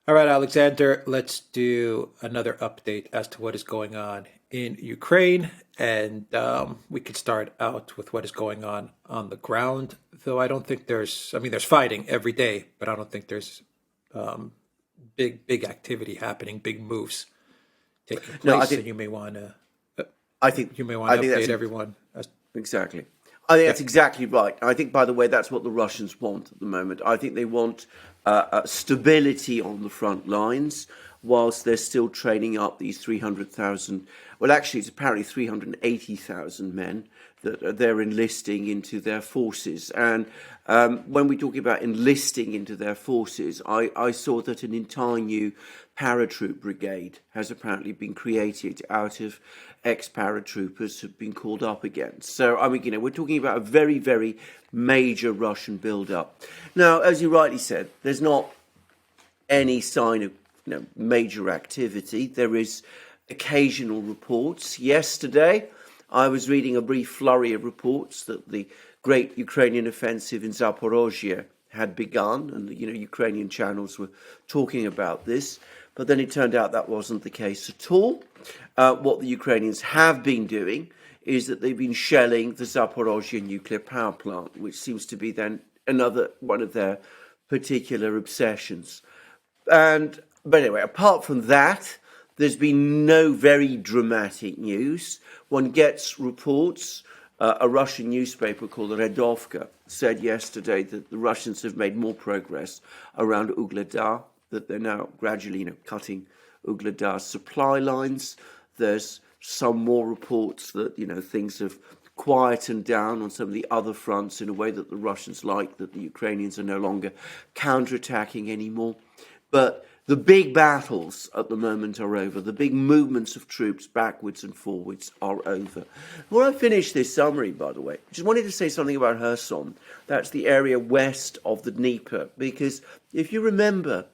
All right, Alexander, let's do another update as to what is going on in Ukraine. And we could start out with what is going on the ground, though I don't think there's fighting every day, but I don't think there's um, big activity happening, big moves taking No, I place. And think I think you may want I to think that's update everyone. exactly. I think Yeah. that's exactly right. I think, by the way, that's what the Russians want at the moment. I think they want stability on the front lines, whilst they're still training up these 300,000. Well, actually, it's apparently 380,000 men that they're enlisting into their forces. And when we're talking about enlisting into their forces, I saw that an entire new paratroop brigade has apparently been created out of ex-paratroopers who've been called up again. So, I mean, we're talking about a very, very major Russian build-up. Now, as you rightly said, there's not any sign of major activity. There is occasional reports. Yesterday, I was reading a brief flurry of reports that the great Ukrainian offensive in Zaporozhye had begun, and Ukrainian channels were talking about this. But then it turned out that wasn't the case at all. What the Ukrainians have been doing is that they've been shelling the Zaporozhye nuclear power plant, which seems to be then another one of their particular obsessions. But anyway, apart from that, there's been no very dramatic news. One gets reports. A Russian newspaper called Redovka said yesterday that the Russians have made more progress around Ugledar, that they're now gradually cutting Ugledar's supply lines. There's some more reports that things have quietened down on some of the other fronts in a way that the Russians like, that the Ukrainians are no longer counterattacking anymore. But the big battles at the moment are over. The big movements of troops backwards and forwards are over. Before I finish this summary, by the way, I just wanted to say something about Kherson. That's the area west of the Dnieper. Because if you remember,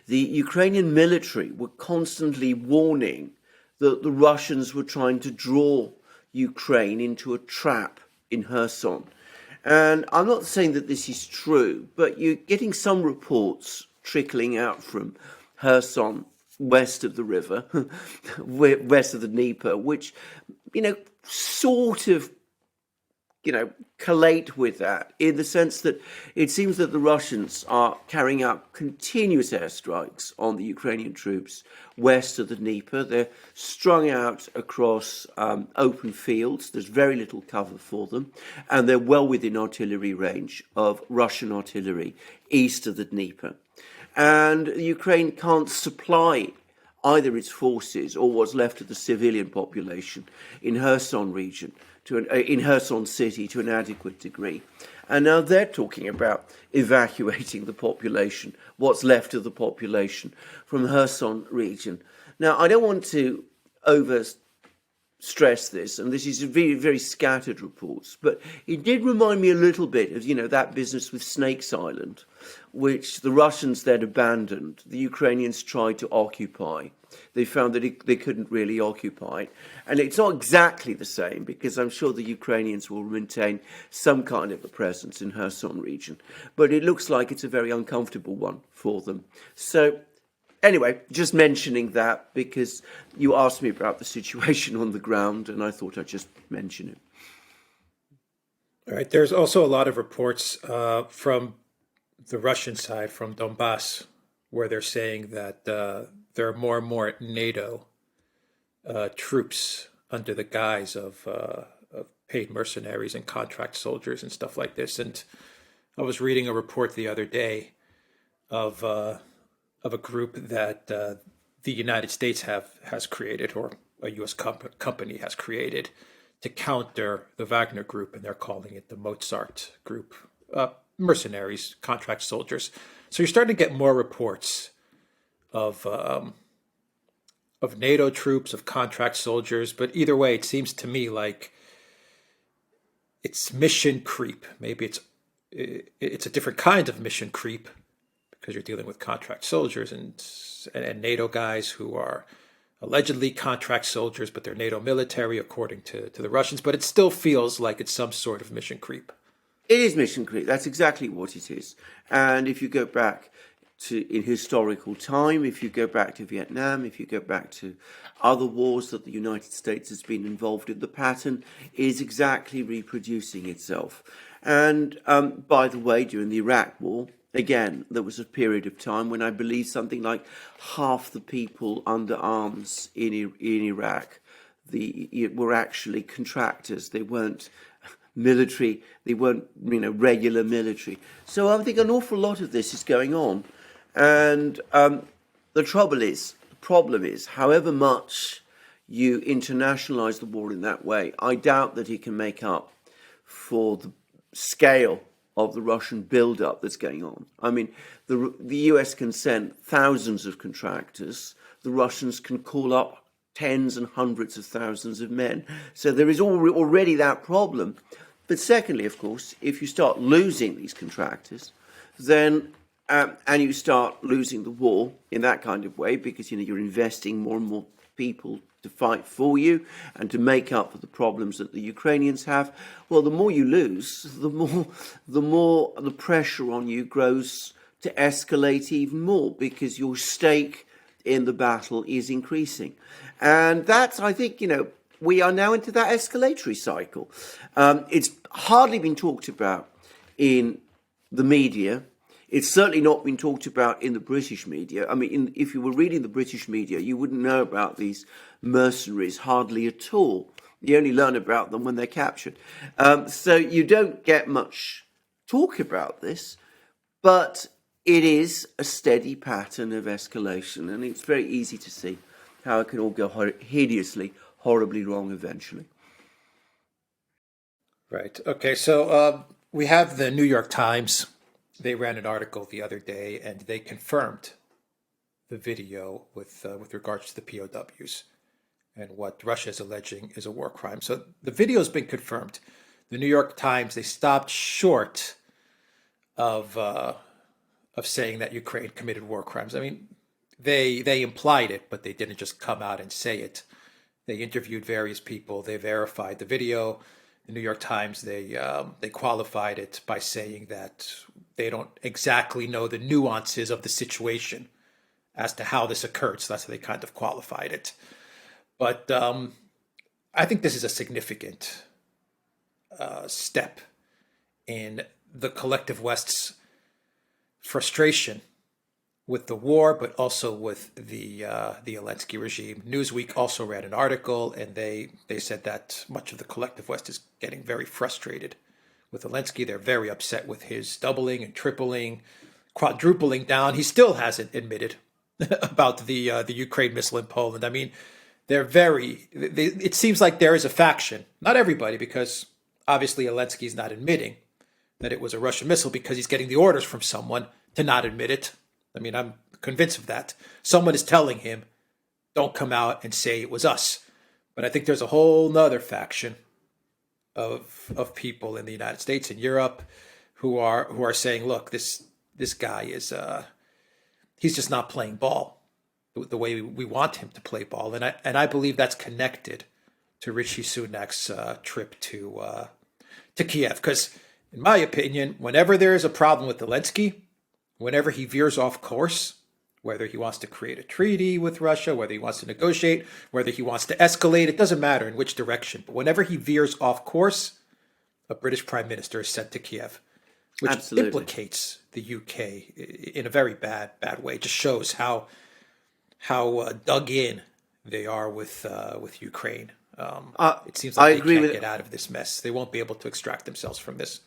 the Ukrainian military were constantly warning that the Russians were trying to draw Ukraine into a trap in Kherson. And I'm not saying that this is true, but you're getting some reports trickling out from Kherson, west of the river, west of the Dnieper, which, sort of, collate with that, in the sense that it seems that the Russians are carrying out continuous airstrikes on the Ukrainian troops west of the Dnieper. They're strung out across open fields. There's very little cover for them, and they're well within artillery range of Russian artillery east of the Dnieper. And Ukraine can't supply either its forces or what's left of the civilian population in Kherson region, in Kherson city, to an adequate degree. And now they're talking about evacuating the population, what's left of the population from Kherson region. Now, I don't want to stress this, and this is very, very scattered reports, but it did remind me a little bit of, that business with Snakes Island, which the Russians then abandoned. The Ukrainians tried to occupy. They found that they couldn't really occupy it. And it's not exactly the same, because I'm sure the Ukrainians will maintain some kind of a presence in Kherson region. But it looks like it's a very uncomfortable one for them. So anyway, just mentioning that because you asked me about the situation on the ground, and I thought I'd just mention it. All right. There's also a lot of reports from the Russian side, from Donbass, where they're saying that there are more and more NATO troops under the guise of paid mercenaries and contract soldiers and stuff like this. And I was reading a report the other day of a group that the United States has created, or a U.S. company has created, to counter the Wagner group, and they're calling it the Mozart group. Mercenaries, contract soldiers. So you're starting to get more reports of NATO troops, of contract soldiers. But either way, it seems to me like it's mission creep. Maybe it's a different kind of mission creep, because you're dealing with contract soldiers and NATO guys who are allegedly contract soldiers, but they're NATO military, according to the Russians. But it still feels like it's some sort of mission creep. It is mission creep. That's exactly what it is. And if you go back in historical time, if you go back to Vietnam, if you go back to other wars that the United States has been involved in, the pattern is exactly reproducing itself. And by the way, during the Iraq War, again, there was a period of time when I believe something like half the people under arms in Iraq were actually contractors. They weren't military. They weren't, regular military. So I think an awful lot of this is going on. And the problem is, however much you internationalize the war in that way, I doubt that it can make up for the scale of the Russian build-up that's going on. I mean, the US can send thousands of contractors. The Russians can call up tens and hundreds of thousands of men. So there is already that problem. But secondly, of course, if you start losing these contractors, then and you start losing the war in that kind of way, because you're investing more and more people to fight for you and to make up for the problems that the Ukrainians have. Well, the more you lose, the more the pressure on you grows to escalate even more, because your stake in the battle is increasing. And that's, I think, we are now into that escalatory cycle. It's hardly been talked about in the media. It's certainly not been talked about in the British media. I mean, if you were reading the British media, you wouldn't know about these mercenaries hardly at all. You only learn about them when they're captured. So you don't get much talk about this, but it is a steady pattern of escalation, and it's very easy to see how it can all go hideously, horribly wrong eventually. Right. Okay. So we have the New York Times. They ran an article the other day, and they confirmed the video with regards to the POWs and what Russia is alleging is a war crime. So the video has been confirmed. The New York Times, they stopped short of saying that Ukraine committed war crimes. I mean, they implied it, but they didn't just come out and say it. They interviewed various people. They verified the video. The New York Times, they qualified it by saying that they don't exactly know the nuances of the situation as to how this occurred. So that's how they kind of qualified it. But I think this is a significant step in the collective West's frustration with the war, but also with the Zelensky regime. Newsweek also ran an article, and they said that much of the collective West is getting very frustrated with Zelensky. They're very upset with his doubling and tripling, quadrupling down. He still hasn't admitted about the Ukraine missile in Poland. I mean, it seems like there is a faction, not everybody, because obviously Zelensky's not admitting that it was a Russian missile because he's getting the orders from someone to not admit it. I mean, I'm convinced of that. Someone is telling him, don't come out and say it was us. But I think there's a whole nother faction of people in the United States and Europe who are saying, look, this guy is he's just not playing ball the way we want him to play ball. And I believe that's connected to Rishi Sunak's trip to Kiev. Because in my opinion, whenever there is a problem with Zelensky, whenever he veers off course, whether he wants to create a treaty with Russia, whether he wants to negotiate, whether he wants to escalate, it doesn't matter in which direction. But whenever he veers off course, a British prime minister is sent to Kiev, which Absolutely implicates the UK in a very bad way. It just shows how dug in they are with Ukraine. It seems like they can't get out of this mess. They won't be able to extract themselves from this.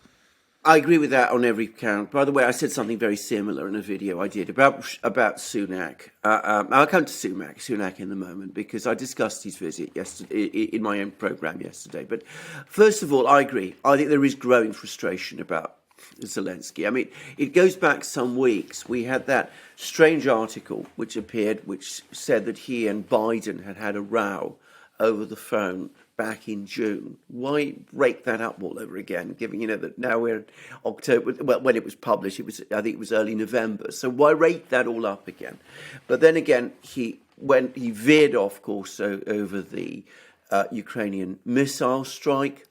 I agree with that on every count. By the way, I said something very similar in a video I did about Sunak. I'll come to Sunak in a moment, because I discussed his visit yesterday in my own program yesterday. But first of all, I agree. I think there is growing frustration about Zelensky. I mean, it goes back some weeks. We had that strange article which appeared, which said that he and Biden had a row over the phone back in June. Why rake that up all over again, given that now we're in October? Well, when it was published, I think it was early November. So why rake that all up again? But then again, when he veered off course over the Ukrainian missile strike,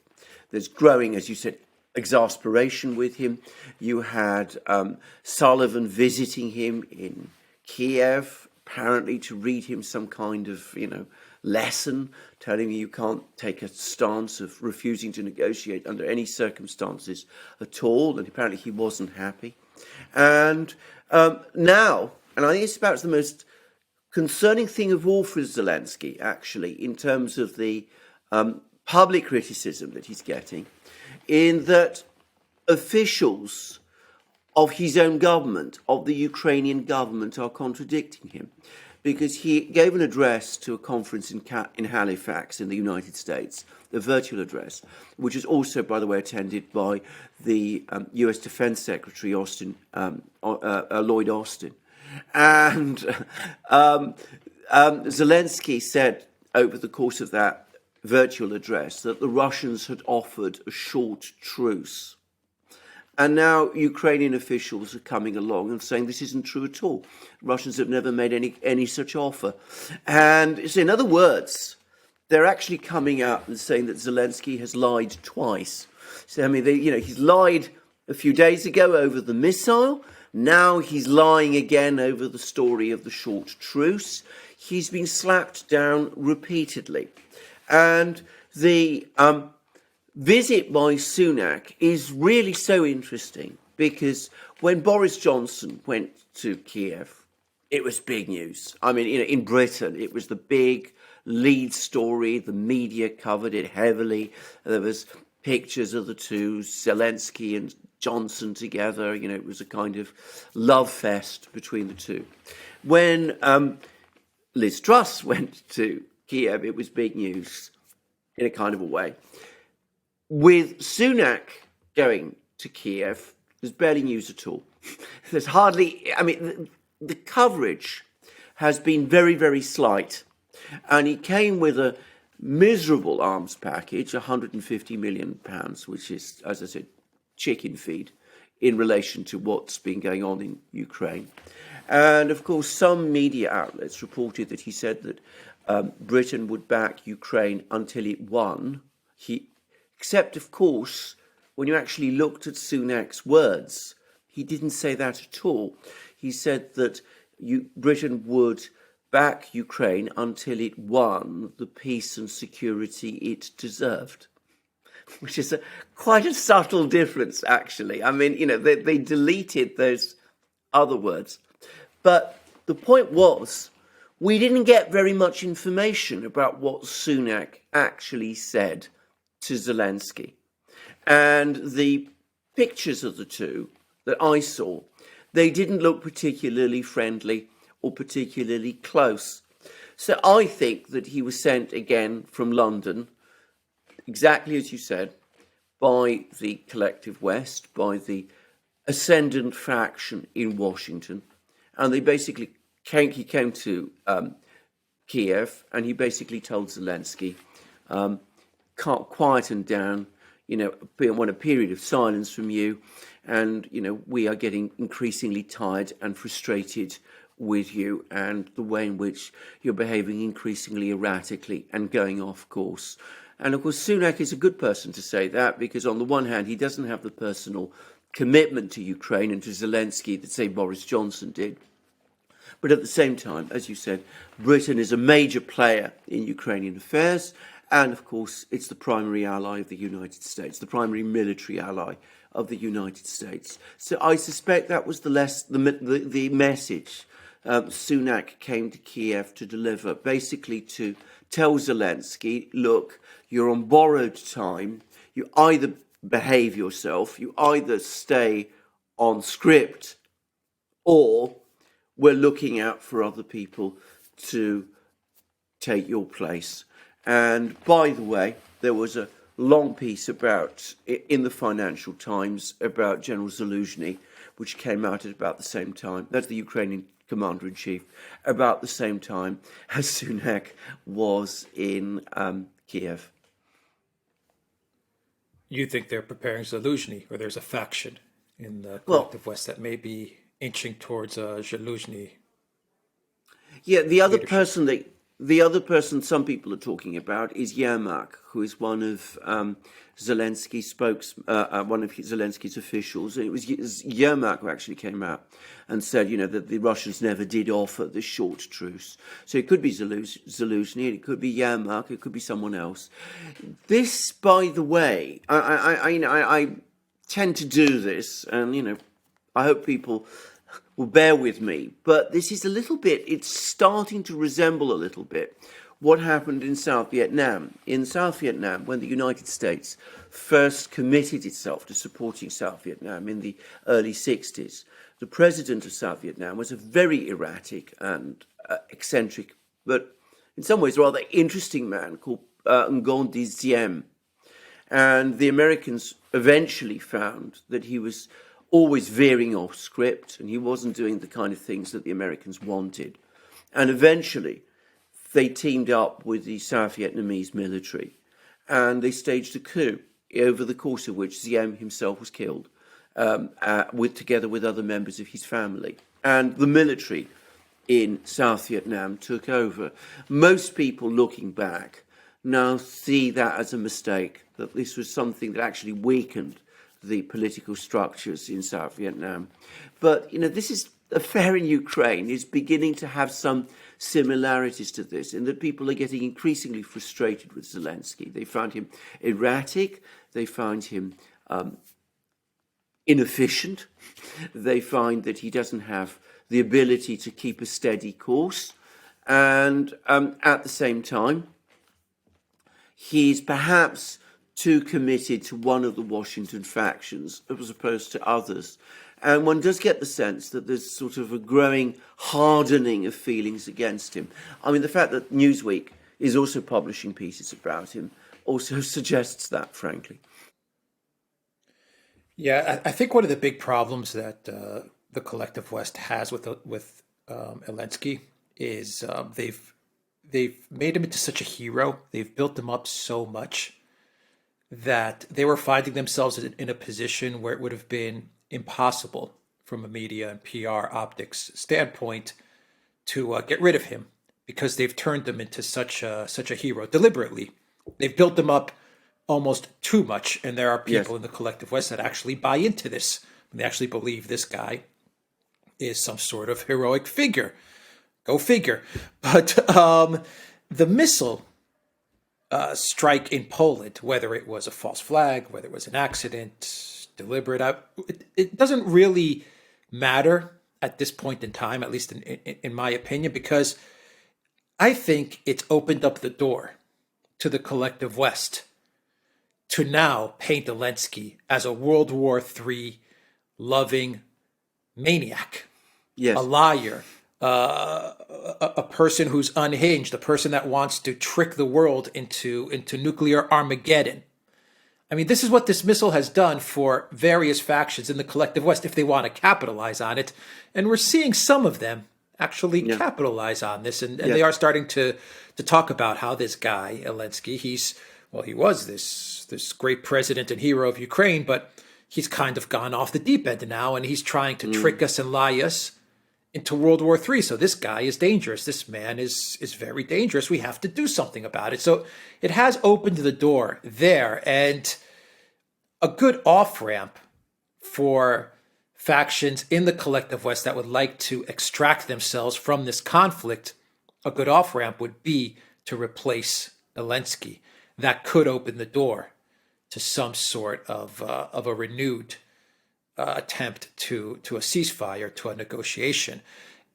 there's growing, as you said, exasperation with him. You had Sullivan visiting him in Kiev, apparently to read him some kind of, lesson, telling him you can't take a stance of refusing to negotiate under any circumstances at all. And apparently he wasn't happy. And now, and I think it's about the most concerning thing of all for Zelensky, actually, in terms of the public criticism that he's getting, in that officials of his own government, of the Ukrainian government, are contradicting him. Because he gave an address to a conference in Halifax in the United States, a virtual address, which was also, by the way, attended by the US Defense Secretary, Lloyd Austin. And Zelensky said over the course of that virtual address that the Russians had offered a short truce. And now Ukrainian officials are coming along and saying this isn't true at all. Russians have never made any such offer. And so in other words, they're actually coming out and saying that Zelensky has lied twice. So, I mean, he's lied a few days ago over the missile. Now he's lying again over the story of the short truce. He's been slapped down repeatedly. And the visit by Sunak is really so interesting because when Boris Johnson went to Kiev, it was big news. I mean, in Britain, it was the big lead story. The media covered it heavily. There was pictures of the two, Zelensky and Johnson together. It was a kind of love fest between the two. When Liz Truss went to Kiev, it was big news in a kind of a way. With Sunak going to Kiev, there's barely news at all. There's hardly, the coverage has been very, very slight. And he came with a miserable arms package, £150 million, which is, as I said, chicken feed in relation to what's been going on in Ukraine. And of course, some media outlets reported that he said that Britain would back Ukraine until it won. Except, of course, when you actually looked at Sunak's words, he didn't say that at all. He said that Britain would back Ukraine until it won the peace and security it deserved, which is quite a subtle difference, actually. I mean, they deleted those other words. But the point was, we didn't get very much information about what Sunak actually said to Zelensky. And the pictures of the two that I saw, they didn't look particularly friendly or particularly close. So I think that he was sent again from London, exactly as you said, by the collective West, by the ascendant faction in Washington. And he came to Kiev, and he basically told Zelensky, can't quieten down, want a period of silence from you. And, we are getting increasingly tired and frustrated with you and the way in which you're behaving increasingly erratically and going off course. And of course, Sunak is a good person to say that because on the one hand, he doesn't have the personal commitment to Ukraine and to Zelensky that, say, Boris Johnson did. But at the same time, as you said, Britain is a major player in Ukrainian affairs. And, of course, it's the primary ally of the United States, the primary military ally of the United States. So I suspect that was the message Sunak came to Kiev to deliver, basically to tell Zelensky, look, you're on borrowed time. You either behave yourself, you either stay on script, or we're looking out for other people to take your place. And by the way, there was a long piece in the Financial Times about General Zaluzhny, which came out at about the same time. That's the Ukrainian commander-in-chief, about the same time as Sunak was in Kiev. You think they're preparing Zaluzhny, or there's a faction in the collective West that may be inching towards Zaluzhny? Yeah, the other leadership. person that The other person some people are talking about is Yermak, who is one of one of Zelensky's officials. And it was Yermak who actually came out and said, that the Russians never did offer this short truce. So it could be Zelensky, it could be Yermak, it could be someone else. This, by the way, I tend to do this, and I hope people will bear with me, but this is it's starting to resemble a little bit what happened in South Vietnam. In South Vietnam, when the United States first committed itself to supporting South Vietnam in the early 60s, the president of South Vietnam was a very erratic and eccentric, but in some ways rather interesting man called Nguyen Di Diem. And the Americans eventually found that he was always veering off script, and he wasn't doing the kind of things that the Americans wanted. And eventually, they teamed up with the South Vietnamese military, and they staged a coup, over the course of which Diem himself was killed, together with other members of his family. And the military in South Vietnam took over. Most people looking back now see that as a mistake, that this was something that actually weakened the political structures in South Vietnam. But, this affair in Ukraine is beginning to have some similarities to this, in that people are getting increasingly frustrated with Zelensky. They find him erratic, they find him inefficient, they find that he doesn't have the ability to keep a steady course, and at the same time, he's perhaps too committed to one of the Washington factions as opposed to others. And one does get the sense that there's sort of a growing hardening of feelings against him. I mean, the fact that Newsweek is also publishing pieces about him also suggests that, frankly. Yeah, I think one of the big problems that the collective West has with Zelensky is they've made him into such a hero. They've built him up so much that they were finding themselves in a position where it would have been impossible from a media and PR optics standpoint to get rid of him, because they've turned him into such a hero deliberately. They've built him up almost too much, and there are people in the collective West that actually buy into this. They actually believe this guy is some sort of heroic figure. Go figure. But the missile strike in Poland, whether it was a false flag, whether it was an accident, deliberate, it doesn't really matter at this point in time, at least in my opinion, because I think it's opened up the door to the collective West to now paint Zelensky as a World War III loving maniac, a liar, a person who's unhinged, a person that wants to trick the world into nuclear Armageddon. I mean, this is what this missile has done for various factions in the collective West if they want to capitalize on it. And we're seeing some of them actually capitalize on this. And they are starting to talk about how this guy, Zelensky, he was this great president and hero of Ukraine, but he's kind of gone off the deep end now, and he's trying to trick us and lie us into World War III. So this guy is dangerous. This man is very dangerous. We have to do something about it. So it has opened the door there, and a good off-ramp for factions in the collective West that would like to extract themselves from this conflict. A good off-ramp would be to replace Zelensky. That could open the door to some sort of a renewed attempt to a ceasefire, to a negotiation.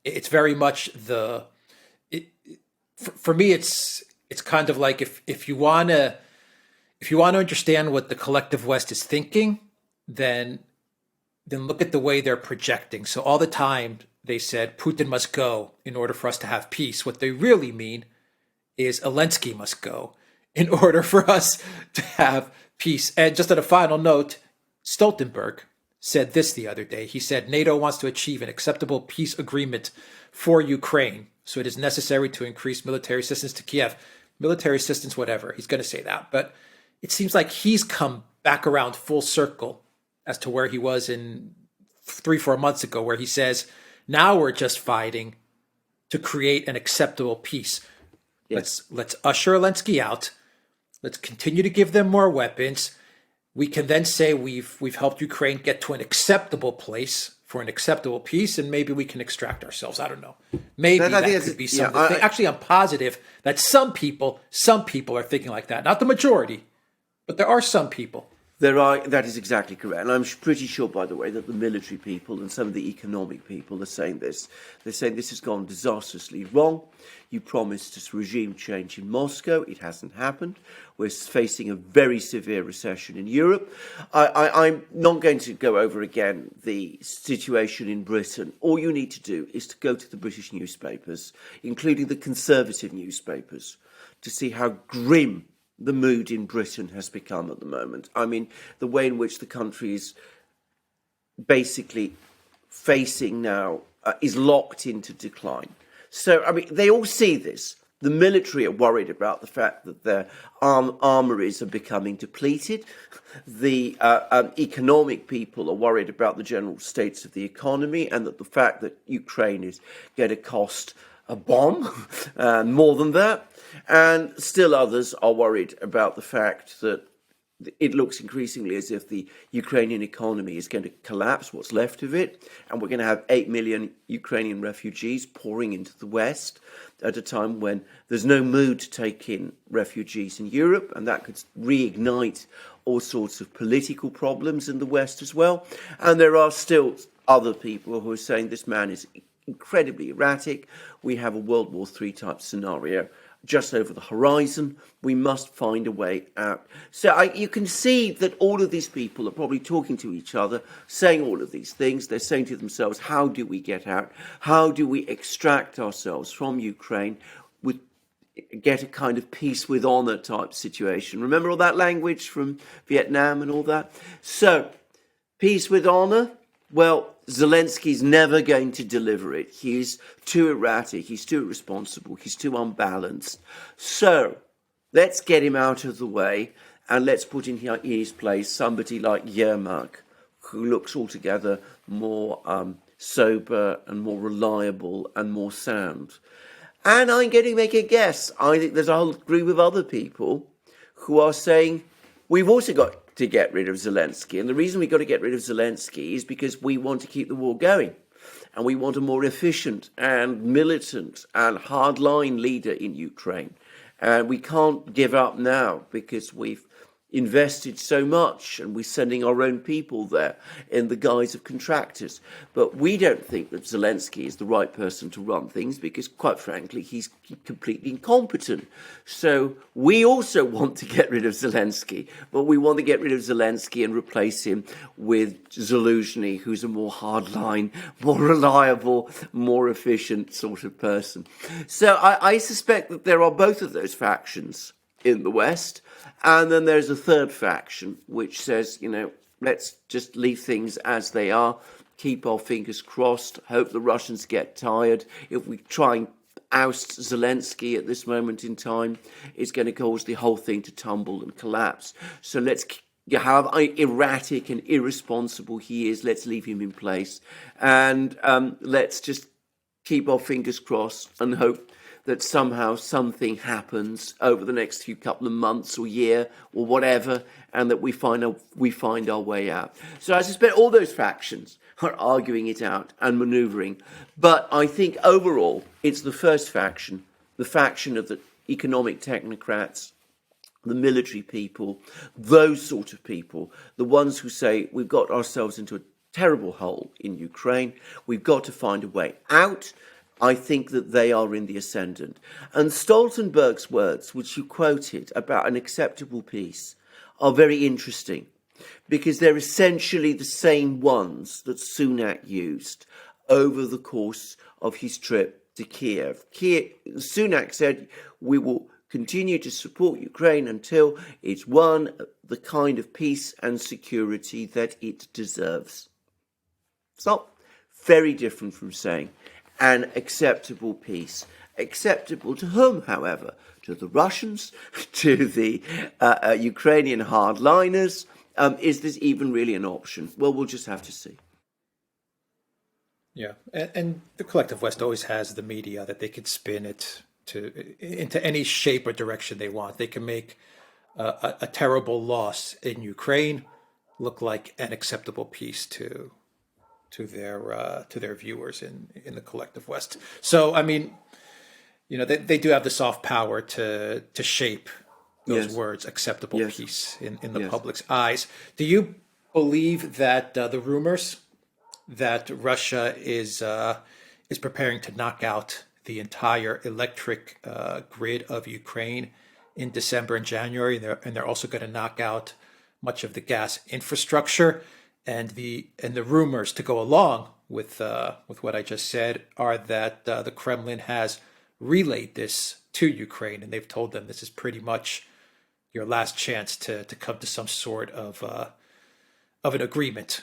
It's very much for me. It's kind of like if you want to understand what the collective West is thinking, then look at the way they're projecting. So all the time they said Putin must go in order for us to have peace. What they really mean is Zelensky must go in order for us to have peace. And just on a final note, Stoltenberg said this the other day. He said, NATO wants to achieve an acceptable peace agreement for Ukraine, so it is necessary to increase military assistance to Kiev. Military assistance, whatever. He's going to say that. But it seems like he's come back around full circle as to where he was in 3-4 months ago, where he says, now we're just fighting to create an acceptable peace. Yes. Let's usher Zelensky out. Let's continue to give them more weapons. We can then say we've helped Ukraine get to an acceptable place for an acceptable peace, and maybe we can extract ourselves. I don't know. Maybe I think that could be something. Actually, I'm positive that some people are thinking like that. Not the majority, but there are some people. That is exactly correct. And I'm pretty sure, by the way, that the military people and some of the economic people are saying this. They're saying this has gone disastrously wrong. You promised us regime change in Moscow. It hasn't happened. We're facing a very severe recession in Europe. I'm not going to go over again the situation in Britain. All you need to do is to go to the British newspapers, including the conservative newspapers, to see how grim the mood in Britain has become at the moment. I mean, the way in which the country is basically facing now is locked into decline. So, I mean, they all see this. The military are worried about the fact that their armories are becoming depleted. The economic people are worried about the general states of the economy and that the fact that Ukraine is going to cost a bomb, more than that. And still others are worried about the fact that it looks increasingly as if the Ukrainian economy is going to collapse, what's left of it, and we're going to have 8 million Ukrainian refugees pouring into the West at a time when there's no mood to take in refugees in Europe, and that could reignite all sorts of political problems in the West as well. And there are still other people who are saying this man is incredibly erratic. We have a World War III type scenario just over the horizon. We must find a way out. So you can see that all of these people are probably talking to each other, saying all of these things. They're saying to themselves, how do we get out? How do we extract ourselves from Ukraine get a kind of peace with honor type situation? Remember all that language from Vietnam and all that? So, peace with honor? Well, Zelensky's never going to deliver it. He's too erratic, he's too irresponsible, he's too unbalanced. So, let's get him out of the way and let's put in his place somebody like Yermak, who looks altogether more sober and more reliable and more sound. And I'm going to make a guess. I think there's a whole group of other people who are saying, we've also got to get rid of Zelensky. And the reason we've got to get rid of Zelensky is because we want to keep the war going. And we want a more efficient and militant and hardline leader in Ukraine. And we can't give up now because we've invested so much and we're sending our own people there in the guise of contractors. But we don't think that Zelensky is the right person to run things because, quite frankly, he's completely incompetent. So we also want to get rid of Zelensky, but we want to get rid of Zelensky and replace him with Zelensky, who's a more hardline, more reliable, more efficient sort of person. So I suspect that there are both of those factions in the West. And then there's a third faction which says, let's just leave things as they are, keep our fingers crossed, hope the Russians get tired. If we try and oust Zelensky at this moment in time, it's going to cause the whole thing to tumble and collapse. So let's how erratic and irresponsible he is, let's leave him in place. And let's just keep our fingers crossed and hope that somehow something happens over the next few couple of months or year or whatever, and that we find our way out. So I suspect all those factions are arguing it out and manoeuvring. But I think overall, it's the first faction, the faction of the economic technocrats, the military people, those sort of people, the ones who say we've got ourselves into a terrible hole in Ukraine, we've got to find a way out. I think that they are in the ascendant. And Stoltenberg's words, which you quoted about an acceptable peace, are very interesting because they're essentially the same ones that Sunak used over the course of his trip to Kiev. Sunak said, we will continue to support Ukraine until it's won the kind of peace and security that it deserves. It's not very different from saying an acceptable peace. Acceptable to whom, however? To the Russians, to the Ukrainian hardliners. Is this even really an option? Well, we'll just have to see. Yeah, and the collective West always has the media that they could spin it into any shape or direction they want. They can make a terrible loss in Ukraine look like an acceptable peace to their viewers in the collective West. So I mean, they do have the soft power to shape those Yes, words, acceptable yes, peace, in the yes. public's eyes. Do you believe that the rumors that Russia is preparing to knock out the entire electric grid of Ukraine in December and January, and they're also going to knock out much of the gas infrastructure, and the rumors to go along with what I just said are that the Kremlin has relayed this to Ukraine, and they've told them this is pretty much your last chance to come to some sort of an agreement.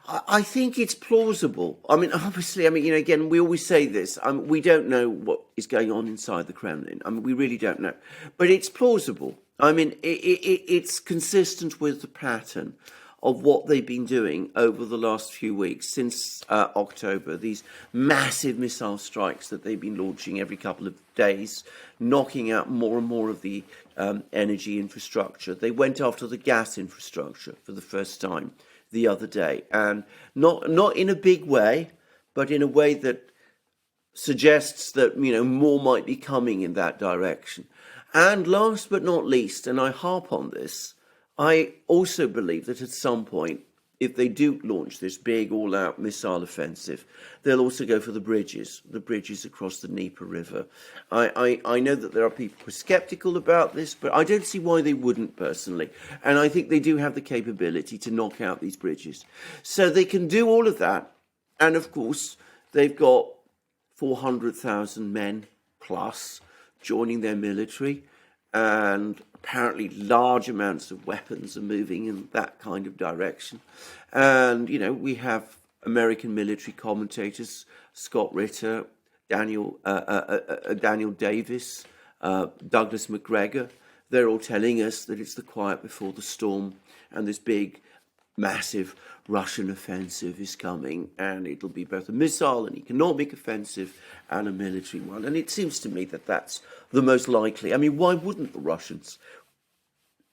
I think it's plausible. I mean, obviously, again, we always say this. We don't know what is going on inside the Kremlin. We really don't know. But it's plausible. It's consistent with the pattern of what they've been doing over the last few weeks, since October, these massive missile strikes that they've been launching every couple of days, knocking out more and more of the energy infrastructure. They went after the gas infrastructure for the first time the other day, and not in a big way, but in a way that suggests that more might be coming in that direction. And last but not least, and I harp on this, I also believe that at some point, if they do launch this big all-out missile offensive, they'll also go for the bridges across the Dnieper River. I know that there are people who are skeptical about this, but I don't see why they wouldn't personally. And I think they do have the capability to knock out these bridges. So they can do all of that. And of course, they've got 400,000 men plus joining their military, and apparently large amounts of weapons are moving in that kind of direction. And, we have American military commentators, Scott Ritter, Daniel Davis, Douglas McGregor. They're all telling us that it's the quiet before the storm, and this big, massive Russian offensive is coming, and it'll be both a missile, an economic offensive, and a military one. And it seems to me that that's the most likely. Why wouldn't the Russians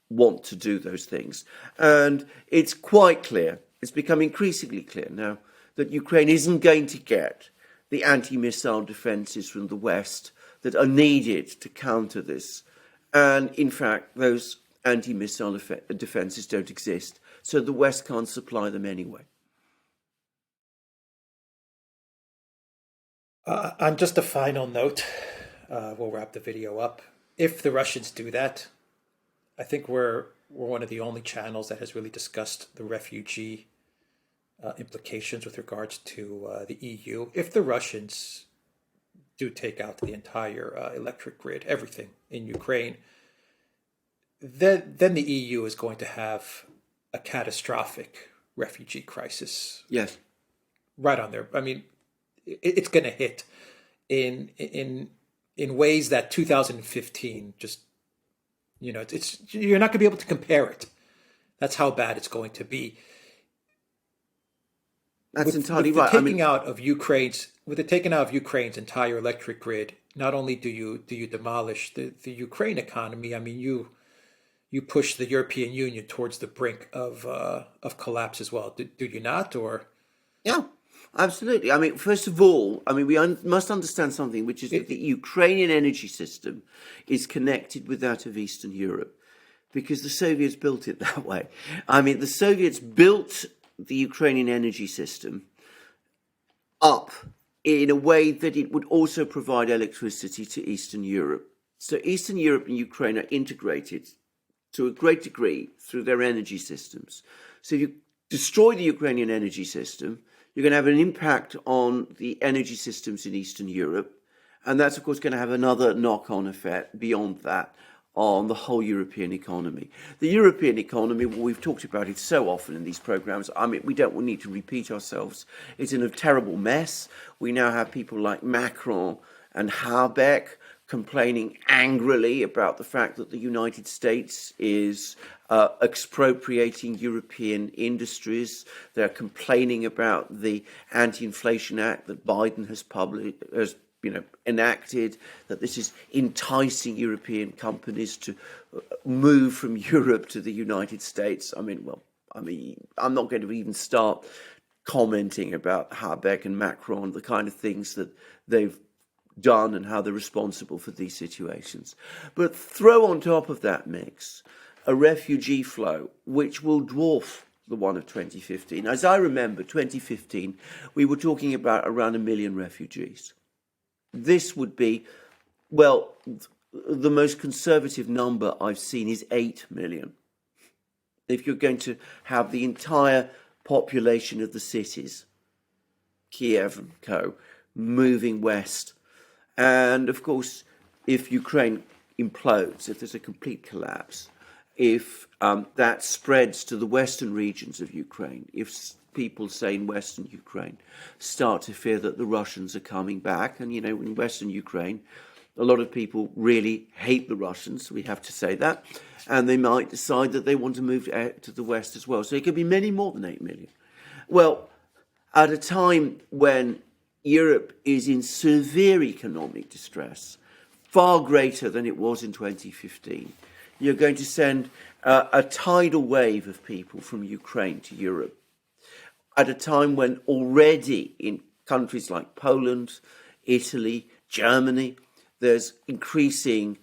want to do those things? And it's quite clear, it's become increasingly clear now, that Ukraine isn't going to get the anti-missile defenses from the West that are needed to counter this. And in fact, those anti-missile defenses don't exist, so the West can't supply them anyway. On just a final note, we'll wrap the video up. If the Russians do that, I think we're one of the only channels that has really discussed the refugee implications with regards to the EU. If the Russians do take out the entire electric grid, everything in Ukraine, then the EU is going to have a catastrophic refugee crisis. Yes. Right on there. It's going to hit in ways that 2015 just, it's you're not going to be able to compare it. That's how bad it's going to be. That's entirely with the right. taking out of Ukraine's entire electric grid, not only do you demolish the Ukraine economy, you push the European Union towards the brink of collapse as well. Do you not? Or Yeah, absolutely. First of all, we must understand something, which is that the Ukrainian energy system is connected with that of Eastern Europe, because the Soviets built it that way. The Soviets built the Ukrainian energy system up in a way that it would also provide electricity to Eastern Europe. So Eastern Europe and Ukraine are integrated to a great degree through their energy systems. So if you destroy the Ukrainian energy system, you're going to have an impact on the energy systems in Eastern Europe. And that's, of course, going to have another knock-on effect beyond that on the whole European economy. The European economy, well, we've talked about it so often in these programs. We don't need to repeat ourselves. It's in a terrible mess. We now have people like Macron and Habeck complaining angrily about the fact that the United States is expropriating European industries. They're complaining about the Anti-Inflation Act that Biden has enacted, that this is enticing European companies to move from Europe to the United States. I'm not going to even start commenting about Habeck and Macron, the kind of things that they've done and how they're responsible for these situations. But throw on top of that mix a refugee flow which will dwarf the one of 2015. As I remember, 2015, we were talking about around 1 million refugees. This would be, well, the most conservative number I've seen is 8 million. If you're going to have the entire population of the cities, Kiev and co, moving west. And of course, if Ukraine implodes, if there's a complete collapse, if that spreads to the western regions of Ukraine, if people, say in western Ukraine, start to fear that the Russians are coming back, and in western Ukraine, a lot of people really hate the Russians, we have to say that, and they might decide that they want to move to the west as well. So it could be many more than 8 million. Well, at a time when Europe is in severe economic distress, far greater than it was in 2015, you're going to send a tidal wave of people from Ukraine to Europe at a time when already in countries like Poland, Italy, Germany, there's increasing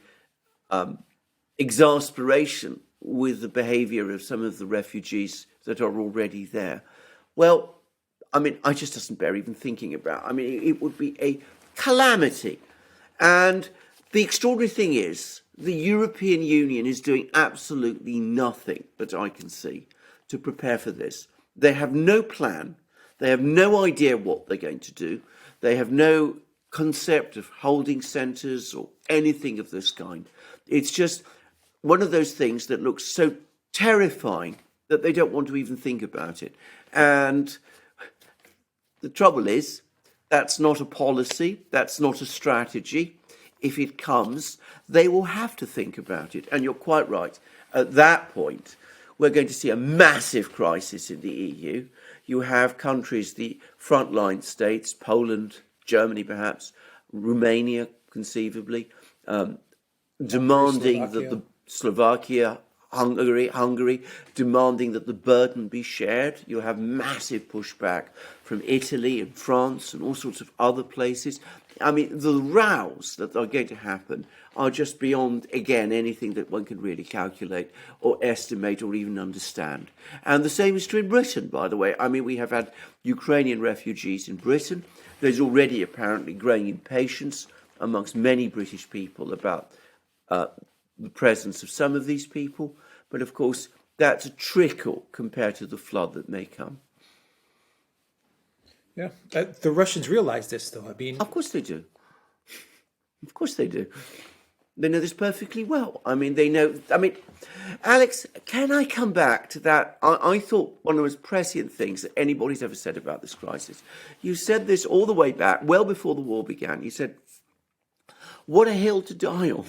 exasperation with the behavior of some of the refugees that are already there. Well, I just doesn't bear even thinking about. It would be a calamity. And the extraordinary thing is, the European Union is doing absolutely nothing that I can see to prepare for this. They have no plan. They have no idea what they're going to do. They have no concept of holding centres or anything of this kind. It's just one of those things that looks so terrifying that they don't want to even think about it. And the trouble is, that's not a policy, that's not a strategy. If it comes, they will have to think about it. And you're quite right. At that point, we're going to see a massive crisis in the EU. You have countries, the frontline states, Poland, Germany perhaps, Romania conceivably, demanding that the Slovakia, Hungary, demanding that the burden be shared. You have massive pushback from Italy and France and all sorts of other places. The rows that are going to happen are just beyond, again, anything that one can really calculate or estimate or even understand. And the same is true in Britain, by the way. We have had Ukrainian refugees in Britain. There's already apparently growing impatience amongst many British people about the presence of some of these people. But of course, that's a trickle compared to the flood that may come. Yeah, the Russians realize this, though. Of course they do. Of course they do. They know this perfectly well. They know. Alex, can I come back to that? I thought one of the most prescient things that anybody's ever said about this crisis. You said this all the way back, well before the war began. You said, what a hill to die on.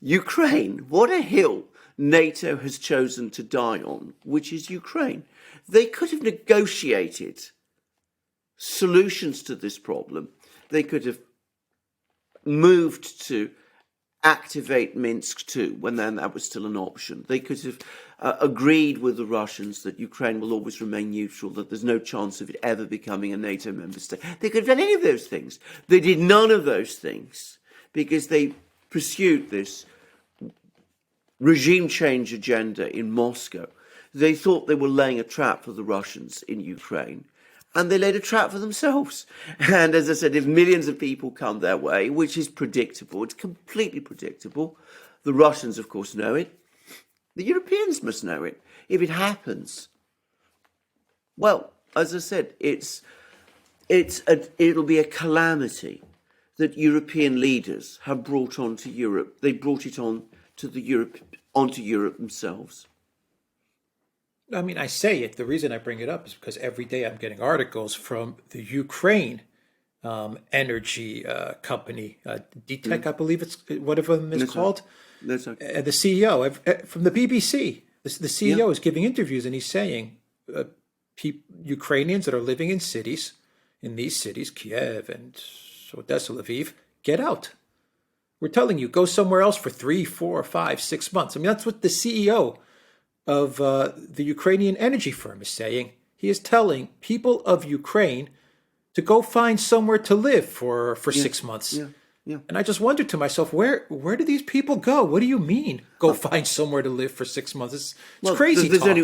Ukraine, what a hill NATO has chosen to die on, which is Ukraine. They could have negotiated solutions to this problem. They could have moved to activate Minsk II when then that was still an option. They could have agreed with the Russians that Ukraine will always remain neutral, that there's no chance of it ever becoming a NATO member state. They could have done any of those things. They did none of those things because they pursued this regime change agenda in Moscow. They thought they were laying a trap for the Russians in Ukraine, and they laid a trap for themselves. And as I said, if millions of people come their way, which is predictable, it's completely predictable. The Russians, of course, know it. The Europeans must know it. If it happens, well, as I said, it'll be a calamity that European leaders have brought onto Europe. They brought it onto Europe themselves. I say it. The reason I bring it up is because every day I'm getting articles from the Ukraine energy company, DTEC, I believe it's one of them is called. That's okay. The CEO from the BBC. The CEO is giving interviews and he's saying Ukrainians that are living in these cities, Kiev and Odessa, Lviv, get out. We're telling you, go somewhere else for 3, 4, 5, 6 months. I mean, that's what the CEO of the Ukrainian energy firm is saying. He is telling people of Ukraine to go find somewhere to live for Yeah, 6 months. yeah, yeah. And I just wondered to myself, where do these people go? What do you mean, go find somewhere to live for 6 months? It's crazy there's talk.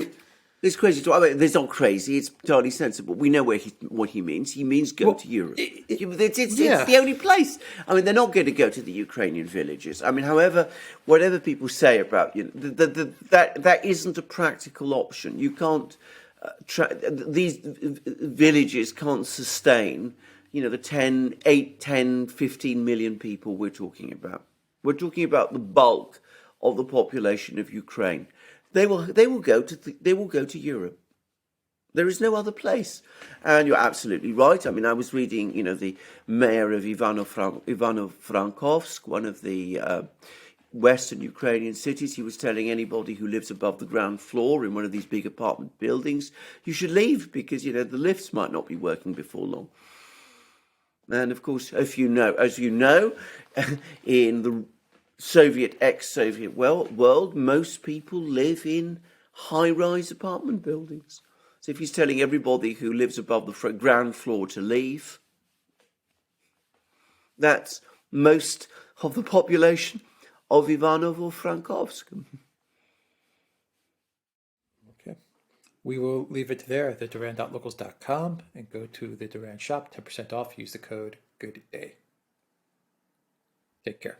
it's crazy talk. I mean, it's not crazy. It's entirely sensible. We know what he means. He means go to Europe. It's yeah. the only place. I mean, they're not going to go to the Ukrainian villages. I mean, however, whatever people say about that isn't a practical option. You can't. These villages can't sustain, the 8, 10, 15 million people we're talking about. We're talking about the bulk of the population of Ukraine. They will go to Europe. There is no other place. And you're absolutely right. I mean, I was reading, the mayor of Ivano-Frankovsk, one of the western Ukrainian cities. He was telling anybody who lives above the ground floor in one of these big apartment buildings, you should leave because, the lifts might not be working before long. And of course, as you know, in the ex-Soviet world, most people live in high-rise apartment buildings. So if he's telling everybody who lives above the ground floor to leave, that's most of the population of Ivanovo-Frankovsk. Okay. We will leave it there, the Duran.locals.com, and go to the Duran shop, 10% off. Use the code GOODDAY. Take care.